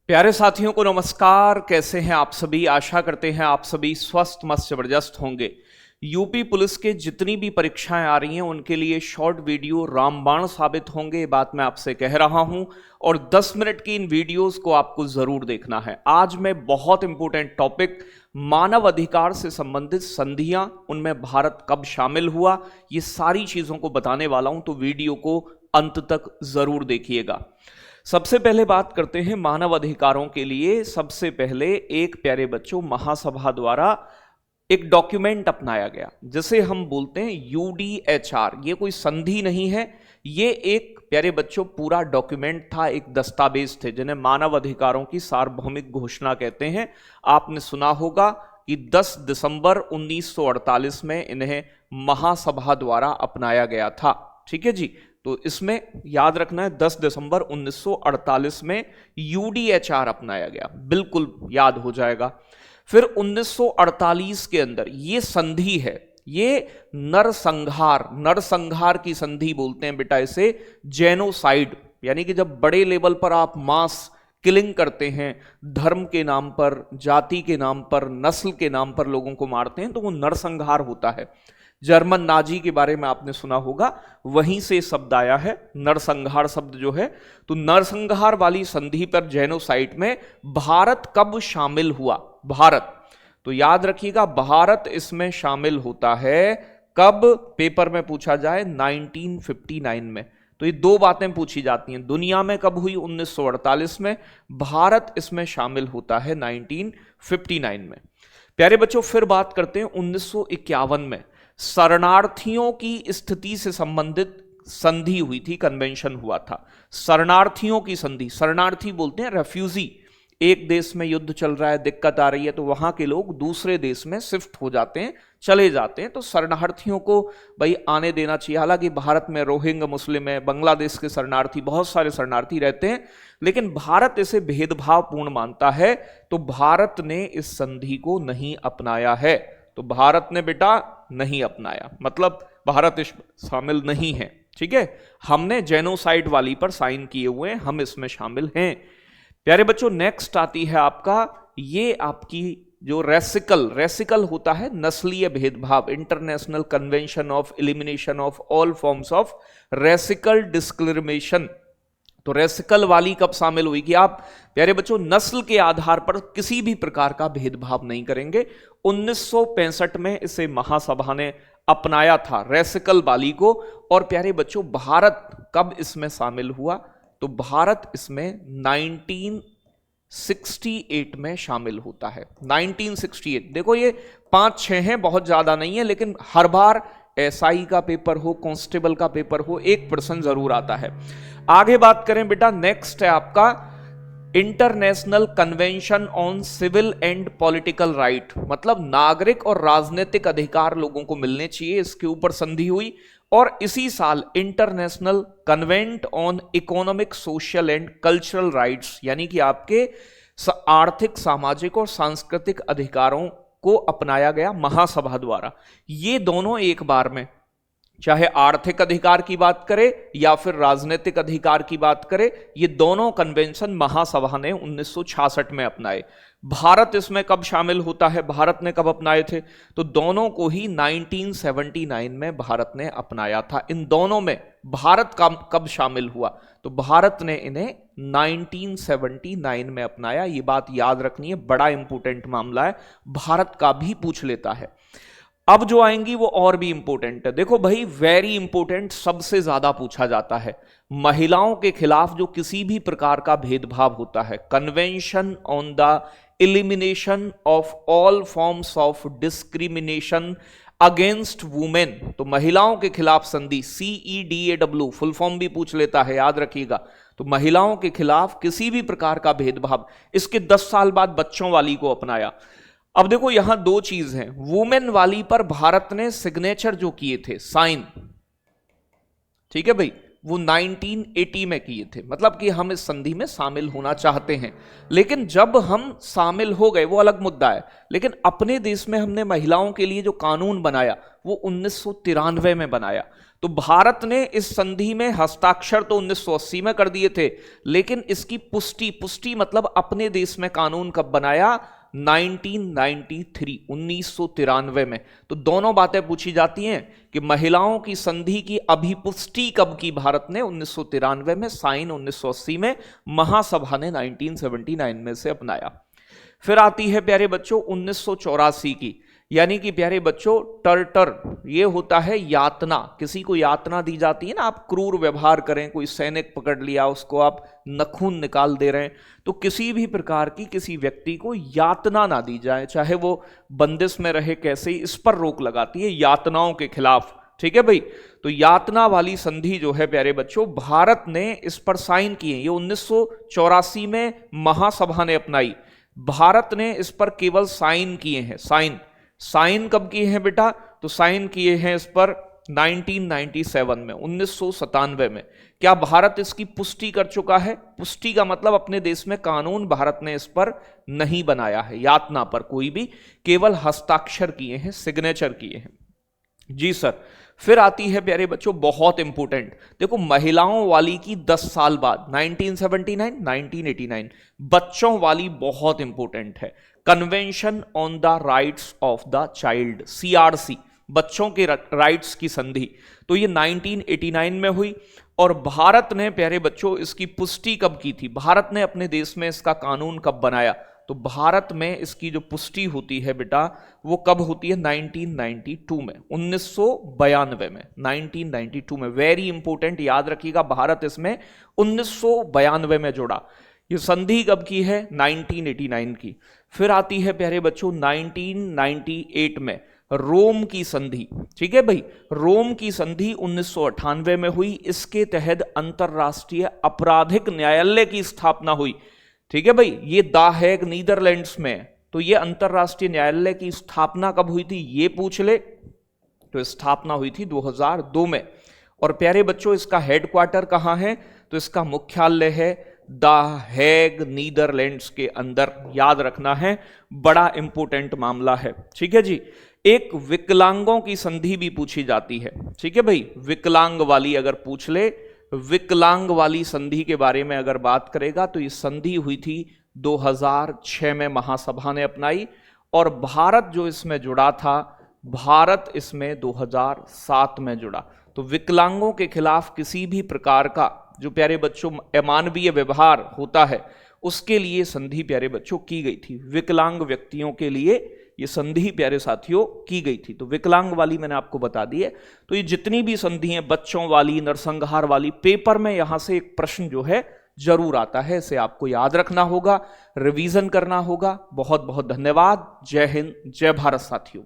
प्यारे साथियों को नमस्कार। कैसे हैं आप सभी? आशा करते हैं आप सभी स्वस्थ मस्त जबरदस्त होंगे। यूपी पुलिस के जितनी भी परीक्षाएं आ रही हैं उनके लिए शॉर्ट वीडियो रामबाण साबित होंगे, ये बात मैं आपसे कह रहा हूं। और 10 मिनट की इन वीडियोस को आपको जरूर देखना है। आज मैं बहुत इंपॉर्टेंट टॉपिक मानव अधिकार से संबंधित संधियां, उनमें भारत कब शामिल हुआ, ये सारी चीजों को बताने वाला हूं, तो वीडियो को अंत तक जरूर देखिएगा। सबसे पहले बात करते हैं मानव अधिकारों के लिए। सबसे पहले एक प्यारे बच्चों महासभा द्वारा एक डॉक्यूमेंट अपनाया गया जिसे हम बोलते हैं यूडीएचआर। ये कोई संधि नहीं है, ये एक प्यारे बच्चों पूरा डॉक्यूमेंट था, एक दस्तावेज थे जिन्हें मानव अधिकारों की सार्वभौमिक घोषणा कहते हैं। आपने सुना होगा कि 10 दिसंबर 1948 में इन्हें महासभा द्वारा अपनाया गया था। ठीक है जी, तो इसमें याद रखना है 10 दिसंबर 1948 में यूडीएचआर अपनाया गया, बिल्कुल याद हो जाएगा। फिर 1948 के अंदर ये संधि है, ये नरसंहार की संधि बोलते हैं बेटा इसे, जेनोसाइड। यानी कि जब बड़े लेवल पर आप मास किलिंग करते हैं, धर्म के नाम पर, जाति के नाम पर, नस्ल के नाम पर लोगों को मारते हैं, तो वो नरसंहार होता है। जर्मन नाजी के बारे में आपने सुना होगा, वहीं से शब्द आया है नरसंहार शब्द जो है। तो नरसंहार वाली संधि पर, जेनोसाइड में भारत कब शामिल हुआ? भारत, तो याद रखिएगा भारत इसमें शामिल होता है कब? पेपर में पूछा जाए 1959 में। तो ये दो बातें पूछी जाती हैं, दुनिया में कब हुई? 1948 में। भारत इसमें शामिल होता है 1959 में। प्यारे बच्चों फिर बात करते हैं 1951 में शरणार्थियों की स्थिति से संबंधित संधि हुई थी, कन्वेंशन हुआ था। शरणार्थियों की संधि, शरणार्थी बोलते हैं रेफ्यूजी। एक देश में युद्ध चल रहा है, दिक्कत आ रही है, तो वहां के लोग दूसरे देश में शिफ्ट हो जाते हैं, चले जाते हैं, तो शरणार्थियों को भाई आने देना चाहिए। हालांकि भारत में रोहिंग्या मुस्लिम है, बांग्लादेश के शरणार्थी, बहुत सारे शरणार्थी रहते हैं, लेकिन भारत इसे भेदभावपूर्ण मानता है, तो भारत ने इस संधि को नहीं अपनाया है। तो भारत ने बेटा नहीं अपनाया, मतलब भारत इसमें शामिल नहीं है। ठीक है, हमने जेनोसाइड वाली पर साइन किए हुए हैं, हम इसमें शामिल हैं। प्यारे बच्चों नेक्स्ट आती है आपका, ये आपकी जो रेसिकल होता है नस्लीय भेदभाव, international convention of elimination of all forms of racial discrimination. तो रेसिकल वाली कब शामिल हुई कि आप प्यारे बच्चों नस्ल के आधार पर किसी भी प्रकार का भेदभाव नहीं करेंगे। 1965 में इसे महासभा ने अपनाया था, रेसिकल वाली को। और प्यारे बच्चों भारत कब इसमें शामिल हुआ? तो भारत इसमें 1968 में शामिल होता है। 1968, देखो ये 5-6 हैं, बहुत ज्यादा नहीं है, लेकिन हर बार एसआई का पेपर हो, कांस्टेबल का पेपर हो, एक प्रश्न जरूर आता है। आगे बात करें बेटा, नेक्स्ट है आपका international convention on civil and political right, मतलब नागरिक और राजनीतिक अधिकार लोगों को मिलने चाहिए, इसके ऊपर संधि हुई। और इसी साल international convent on economic social and cultural rights, यानी कि आपके आर्थिक, सामाजिक और सांस्कृतिक अधिकारों को अपनाया गया महासभा द्वारा। ये दोनों एक बार में, चाहे आर्थिक अधिकार की बात करें या फिर राजनीतिक अधिकार की बात करें, ये दोनों कन्वेंशन महासभा ने 1966 में अपनाए। भारत इसमें कब शामिल होता है? भारत ने कब अपनाए थे? तो दोनों को ही 1979 में भारत ने अपनाया था। इन दोनों में भारत कब शामिल हुआ? तो भारत ने इन्हें 1979 में अपनाया। ये बात याद रखनी है, बड़ा इंपॉर्टेंट मामला है, भारत का भी पूछ लेता है। अब जो आएंगी वो और भी इंपॉर्टेंट है। देखो भाई, वेरी इंपॉर्टेंट, सबसे ज्यादा पूछा जाता है, महिलाओं के खिलाफ जो किसी भी प्रकार का भेदभाव होता है, convention on the elimination of all forms of discrimination against women. तो महिलाओं के खिलाफ संधि, CEDAW फुल फॉर्म भी पूछ लेता है, याद रखिएगा। तो महिलाओं के खिलाफ किसी भी प्रकार का भेदभाव, इसके 10 साल बाद बच्चों वाली को अपनाया। अब देखो यहां दो चीज हैं, वुमेन वाली पर भारत ने सिग्नेचर जो किए थे, साइन, ठीक है भाई, वो 1980 में किए थे, मतलब कि हम इस संधि में शामिल होना चाहते हैं। लेकिन जब हम शामिल हो गए वो अलग मुद्दा है, लेकिन अपने देश में हमने महिलाओं के लिए जो कानून बनाया वो 1993 में बनाया। तो भारत ने इस संधि में हस्ताक्षर तो 1980 में कर दिए थे, लेकिन इसकी पुष्टि मतलब अपने देश में कानून कब बनाया? 1993 में। तो दोनों बातें पूछी जाती हैं कि महिलाओं की संधि की अभिपुष्टि कब की भारत ने? 1993 में, साइन 1980 में, महासभा ने 1979 में से अपनाया। फिर आती है प्यारे बच्चों 1984 की, यानी कि प्यारे बच्चों टर्टर, ये होता है यातना। किसी को यातना दी जाती है ना, आप क्रूर व्यवहार करें, कोई सैनिक पकड़ लिया उसको आप नखून निकाल दे रहे हैं, तो किसी भी प्रकार की किसी व्यक्ति को यातना ना दी जाए, चाहे वो बंदिश में रहे कैसे, इस पर रोक लगाती है यातनाओं के खिलाफ। ठीक है भाई, तो यातना वाली संधि जो है प्यारे बच्चों भारत ने इस पर साइन किए, ये 1984 में महासभा ने अपनाई, भारत ने इस पर केवल साइन किए हैं। साइन कब किए हैं बेटा? तो साइन किए हैं इस पर 1997 में, 1997 में। क्या भारत इसकी पुष्टि कर चुका है? पुष्टि का मतलब अपने देश में कानून भारत ने इस पर नहीं बनाया है, यातना पर कोई भी, केवल हस्ताक्षर किए हैं, सिग्नेचर किए हैं। जी सर। फिर आती है प्यारे बच्चों बहुत इंपॉर्टेंट, देखो महिलाओं वाली की 10 साल बाद 1979, 1989, बच्चों वाली बहुत इंपॉर्टेंट है, convention on the rights of the child, CRC, बच्चों के राइट्स की संधि। तो ये 1989 में हुई, और भारत ने प्यारे बच्चों इसकी पुष्टि कब की थी? भारत ने अपने देश में इसका कानून कब बनाया? तो भारत में इसकी जो पुष्टि होती है बेटा वो कब होती है? 1992 में, 1992 में, 1992 में। वेरी इंपॉर्टेंट, याद रखिएगा, भारत इसमें 1992 में जुड़ा। ये संधि कब की है? 1989 की। फिर आती है प्यारे बच्चों 1998 में रोम की संधि। ठीक है भाई, रोम की संधि 1998 में हुई, इसके तहत अंतरराष्ट्रीय आपराधिक न्यायालय की स्थापना हुई। ठीक है भाई, ये द हेग नीदरलैंड्स में। तो ये अंतरराष्ट्रीय न्यायालय की स्थापना कब हुई थी ये पूछ ले, तो स्थापना हुई थी 2002 में। और प्यारे बच्चों इसका हेडक्वार्टर कहां है? तो इसका मुख्यालय है द हेग नीदरलैंड्स के अंदर, याद रखना है, बड़ा इंपॉर्टेंट मामला है। ठीक है जी। एक विकलांगों की संधि भी पूछी जाती है। ठीक है भाई, विकलांग वाली अगर पूछ ले, विकलांग वाली संधि के बारे में अगर बात करेगा तो ये संधि हुई थी 2006 में, महासभा ने अपनाई, और भारत जो इसमें जुड़ा था, भारत इसमें 2007 में जुड़ा। तो विकलांगों के खिलाफ किसी भी प्रकार का जो प्यारे बच्चों अमानवीय व्यवहार होता है उसके लिए संधि प्यारे बच्चों की गई थी। विकलांग व्यक्तियों के लिए ये संधि प्यारे साथियों की गई थी। तो विकलांग वाली मैंने आपको बता दी है। तो ये जितनी भी संधि हैं, बच्चों वाली, नरसंहार वाली, पेपर में यहां से एक प्रश्न जो है जरूर आता है, इसे आपको याद रखना होगा, रिवीजन करना होगा। बहुत बहुत धन्यवाद। जय हिंद, जय भारत साथियों।